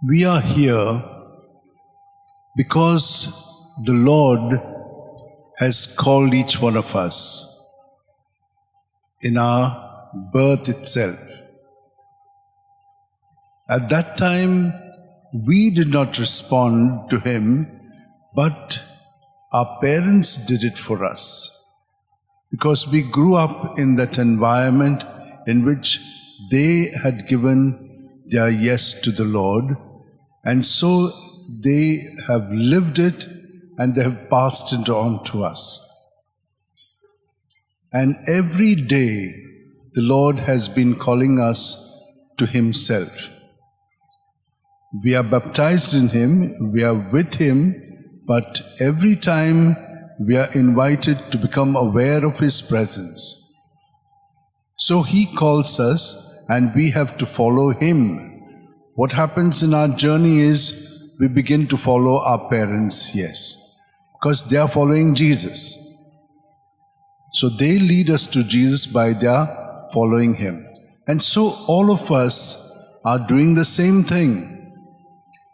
We are here because the Lord has called each one of us in our birth itself. At that time, we did not respond to Him, but our parents did it for us. Because we grew up in that environment in which they had given their yes to the Lord, and so they have lived it and they have passed it on to us. And every day the Lord has been calling us to Himself. We are baptized in Him, we are with Him, but every time we are invited to become aware of His presence. So He calls us and we have to follow Him. What happens in our journey is we begin to follow our parents, yes, because they are following Jesus. So they lead us to Jesus by their following Him. And so all of us are doing the same thing.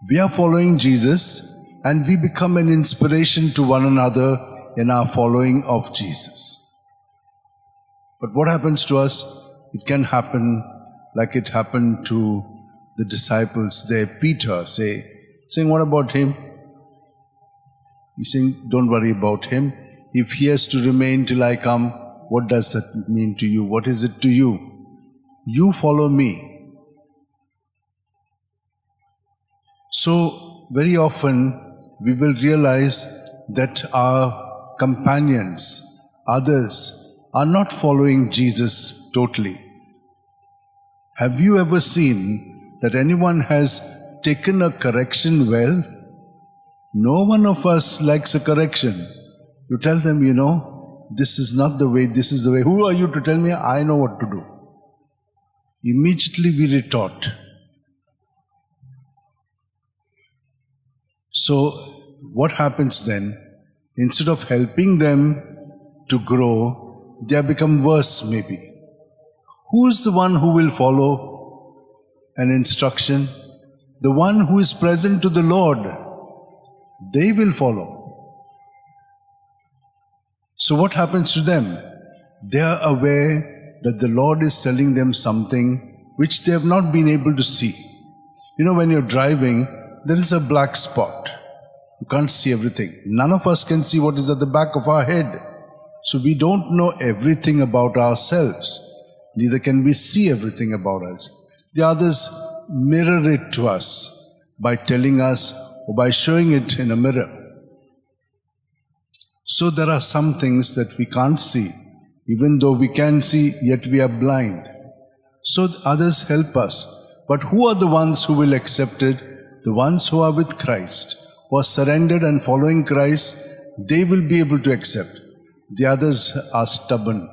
We are following Jesus and we become an inspiration to one another in our following of Jesus. But what happens to us? It can happen like it happened to the disciples there. Peter saying, what about him? He's saying, don't worry about him. If he has to remain till I come, what does that mean to you? What is it to you? You follow me. So very often we will realize that our companions, others, are not following Jesus totally. Have you ever seen that anyone has taken a correction well? No one of us likes a correction. You tell them, this is not the way, this is the way. Who are you to tell me? I know what to do. Immediately we retort. So what happens then? Instead of helping them to grow, they have become worse maybe. Who is the one who will follow an instruction? The one who is present to the Lord. They will follow. So what happens to them? They are aware that the Lord is telling them something which they have not been able to see. When you're driving, there is a black spot. You can't see everything. None of us can see what is at the back of our head. So we don't know everything about ourselves. Neither can we see everything about us. The others mirror it to us by telling us or by showing it in a mirror. So there are some things that we can't see. Even though we can see, yet we are blind. So others help us. But who are the ones who will accept it? The ones who are with Christ, who are surrendered and following Christ, they will be able to accept. The others are stubborn.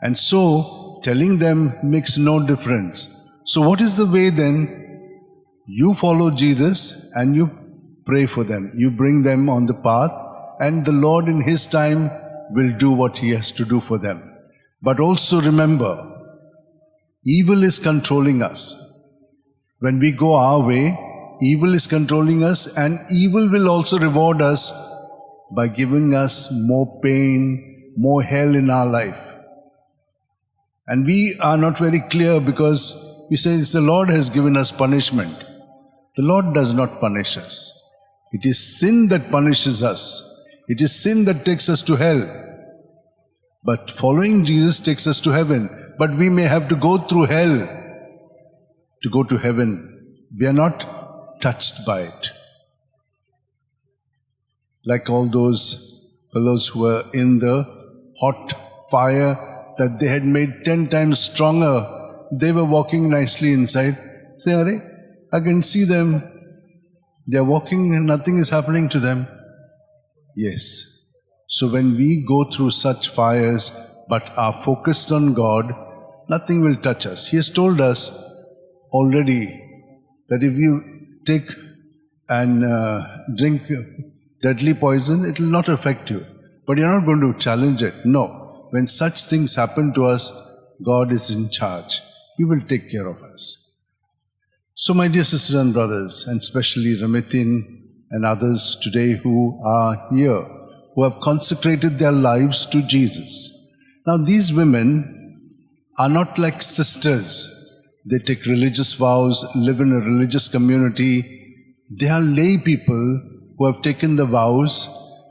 And so, telling them makes no difference. So what is the way then? You follow Jesus and you pray for them. You bring them on the path, and the Lord in His time will do what He has to do for them. But also remember, evil is controlling us. When we go our way, evil is controlling us, and evil will also reward us by giving us more pain, more hell in our life. And we are not very clear because we say it's the Lord has given us punishment. The Lord does not punish us. It is sin that punishes us. It is sin that takes us to hell. But following Jesus takes us to heaven. But we may have to go through hell to go to heaven. We are not touched by it. Like all those fellows who were in the hot fire that they had made 10 times stronger. They were walking nicely inside. Say, I can see them. They are walking and nothing is happening to them. Yes. So when we go through such fires but are focused on God, nothing will touch us. He has told us already that if you take and drink deadly poison, it will not affect you. But you're not going to challenge it. No. When such things happen to us, God is in charge. He will take care of us. So my dear sisters and brothers, and especially Ramitin and others today who are here, who have consecrated their lives to Jesus. Now these women are not like sisters. They take religious vows, live in a religious community. They are lay people who have taken the vows,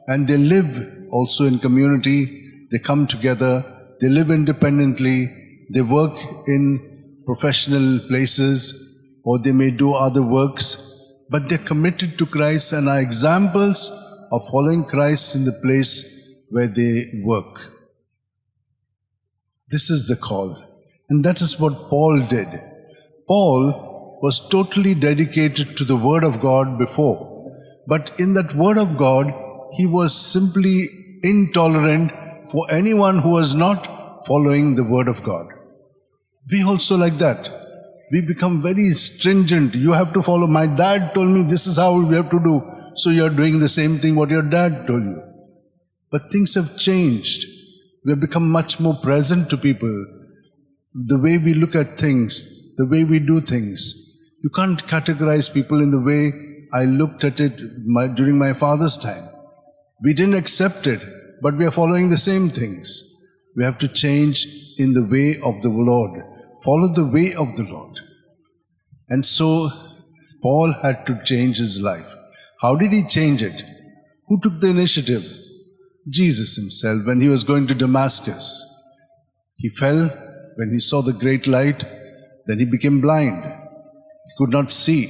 and they live also in community. They come together, they live independently, they work in professional places, or they may do other works, but they're committed to Christ and are examples of following Christ in the place where they work. This is the call. And that is what Paul did. Paul was totally dedicated to the Word of God before. But in that Word of God, he was simply intolerant for anyone who was not following the Word of God. We also like that. We become very stringent. You have to follow. My dad told me this is how we have to do. So you're doing the same thing what your dad told you. But things have changed. We have become much more present to people. The way we look at things, the way we do things. You can't categorize people in the way I looked at it during my father's time. We didn't accept it, but we are following the same things. We have to change in the way of the Lord. Follow the way of the Lord. And so Paul had to change his life. How did he change it? Who took the initiative? Jesus himself, when he was going to Damascus. He fell when he saw the great light, then he became blind. He could not see.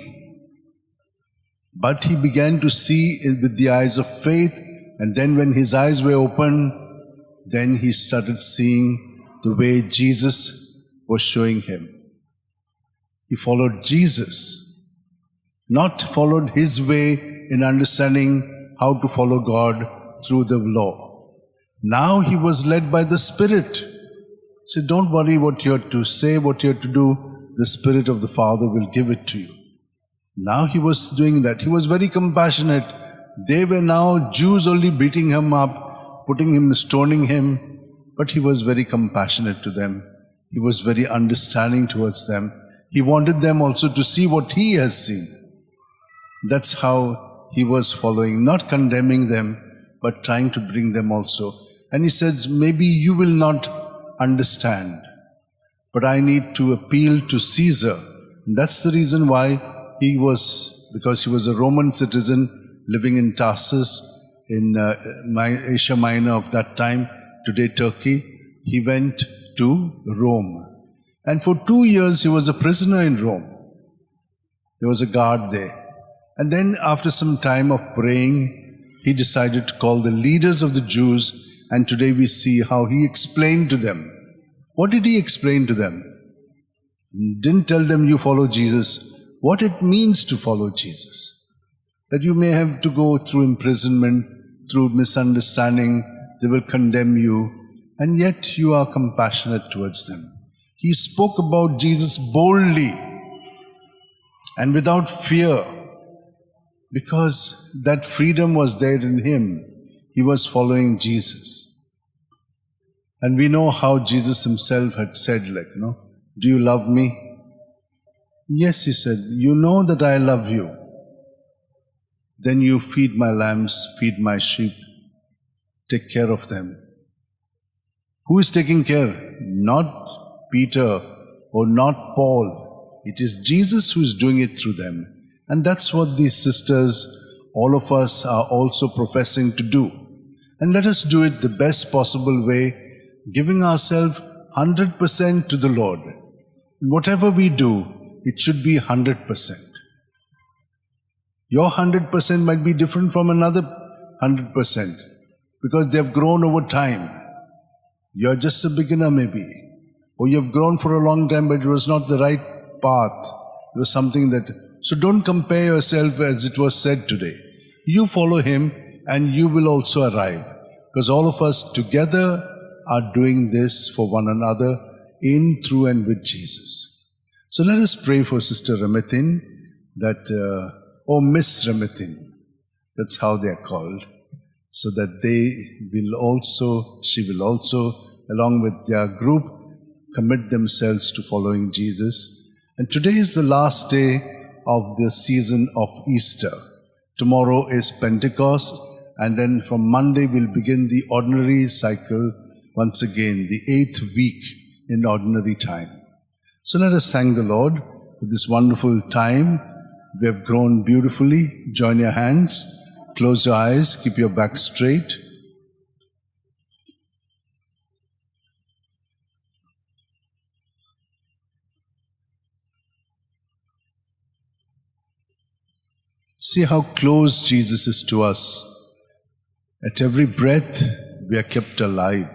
But he began to see with the eyes of faith, and then when his eyes were open, then he started seeing the way Jesus was showing him. He followed Jesus, not followed his way in understanding how to follow God through the law. Now he was led by the Spirit. So don't worry what you're to say, what you're to do. The Spirit of the Father will give it to you. Now he was doing that. He was very compassionate. They were now Jews only beating him up, putting him, stoning him. But he was very compassionate to them. He was very understanding towards them. He wanted them also to see what he has seen. That's how he was following, not condemning them, but trying to bring them also. And he says, maybe you will not understand, but I need to appeal to Caesar. And that's the reason why because he was a Roman citizen living in Tarsus in Asia Minor of that time, today Turkey. He went to Rome. And for 2 years he was a prisoner in Rome. There was a guard there. And then after some time of praying, he decided to call the leaders of the Jews, and today we see how he explained to them. What did he explain to them? He didn't tell them you follow Jesus. What it means to follow Jesus. That you may have to go through imprisonment, through misunderstanding, they will condemn you, and yet you are compassionate towards them. He spoke about Jesus boldly and without fear, because that freedom was there in him. He was following Jesus. And we know how Jesus himself had said, do you love me? Yes, he said, you know that I love you. Then you feed my lambs, feed my sheep, take care of them. Who is taking care? Not Peter or not Paul. It is Jesus who is doing it through them. And that's what these sisters, all of us, are also professing to do. And let us do it the best possible way, giving ourselves 100% to the Lord. Whatever we do, it should be 100%. Your 100% might be different from another 100% because they have grown over time. You're just a beginner maybe. Or you've grown for a long time, but it was not the right path. It was something that... So don't compare yourself as it was said today. You follow him and you will also arrive. Because all of us together are doing this for one another in, through and with Jesus. So let us pray for Sister Ramitin, or Miss Ramitin. That's how they are called. So that she will also, along with their group, commit themselves to following Jesus. And today is the last day of the season of Easter. Tomorrow is Pentecost, and then from Monday we'll begin the ordinary cycle once again, the 8th week in ordinary time. So let us thank the Lord for this wonderful time. We have grown beautifully. Join your hands, close your eyes, keep your back straight. See how close Jesus is to us. At every breath, we are kept alive.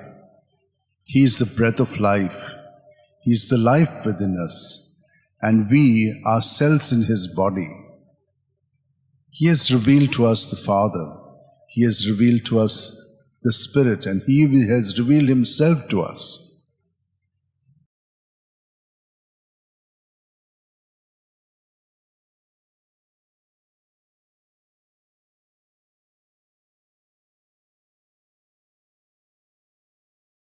He is the breath of life. He is the life within us, and we are cells in His body. He has revealed to us the Father. He has revealed to us the Spirit, and He has revealed Himself to us.